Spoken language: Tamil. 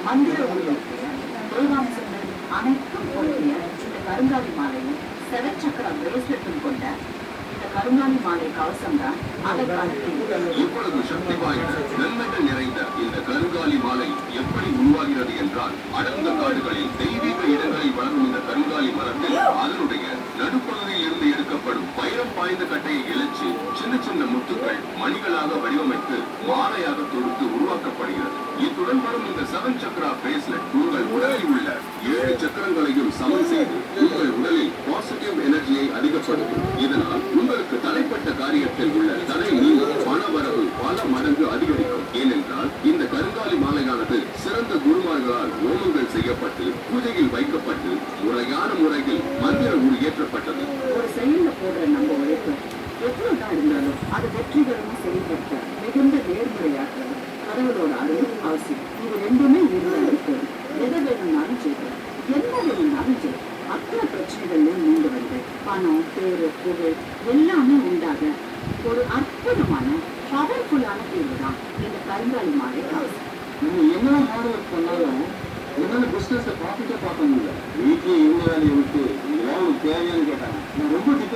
மந்திர உருவத்திய தேவாம்சங்கள் அனைத்தும் பொருந்திய இந்த கருங்காலி மாலையும் 7 சக்கர பிரேஸ்லெட்டும் கொண்ட இந்த கருங்காலி மாலை கவசம் தான் இவ்வளவு சக்தி வாய்ந்த நன்மைகள் நிறைந்த இந்த கருங்காலி மாலை எப்படி உருவாகிறது என்றால், அடர்ந்த காடுகளில் தெய்வீக இடங்களில் வளரும் இந்த கருங்காலி மரத்தில் அதனுடைய நடுப்பகுதியில் இருந்து எடுக்கப்படும் வைரம் பாய்ந்த கட்டையை இழைச்சு சின்ன சின்ன முத்துக்கள் மணிகளாக வடிவமைத்து மாலையாக தொடுத்து உருவாக்கப்படுகிறது. இத்துடன் வரும் இந்த 7 சக்கரா பிரேஸ்லெட் உங்கள் உடலில் உள்ள 7 சக்கரங்களையும் சமன் செய்து உங்கள் உடலில் பாசிட்டிவ் எனர்ஜியை அதிகப்படுத்தும். இதனால் உங்களுக்கு தடைப்பட்ட காரியத்தில் உள்ள தடை நீங்கி பணவரவு பல மடங்கு அதிகரிக்கும். ஏனென்றால் இந்த கருங்காலி மாலையானது சிறந்த குருமார்களால் ஓமங்கள் செய்யப்பட்டு பூஜையில் வைக்கப்பட்டு முறையான முறையில் மந்திர உரு ஏற்றப்பட்டது. ஒரு செயல்ல போடுற நம்ம உழைப்பு எவ்வளவுதான் இருந்தாலும் அது வெற்றிகரமா செயல்படுத்த மிகுந்த நேர்முறையாகிறது. கடவுளோட அருள் அவசியம். இது ரெண்டுமே இருந்தாலும் போதும். எதை வேணும்னாலும் செய்யும், என்ன வேணும்னாலும் செய்யும். அத்தனை பிரச்சனைகள்லையும் மீண்டு வந்து பணம், பேரு, புகழ் எல்லாமே உண்டாக ஒரு அற்புதமான பவர்ஃபுல்லான தீர்வு தான் இந்த கருங்காலி மாலை கவசம். நம்ம என்ன ஹார்ட் பண்ணாலும் என்னால பிசினஸ் ப்ராஃபிட்டா பார்க்க முடியல. வீட்லயே இருந்த வேலையை விட்டு இதெல்லாம் ஒரு தேவையானு கேட்டாங்க. நான் ரொம்ப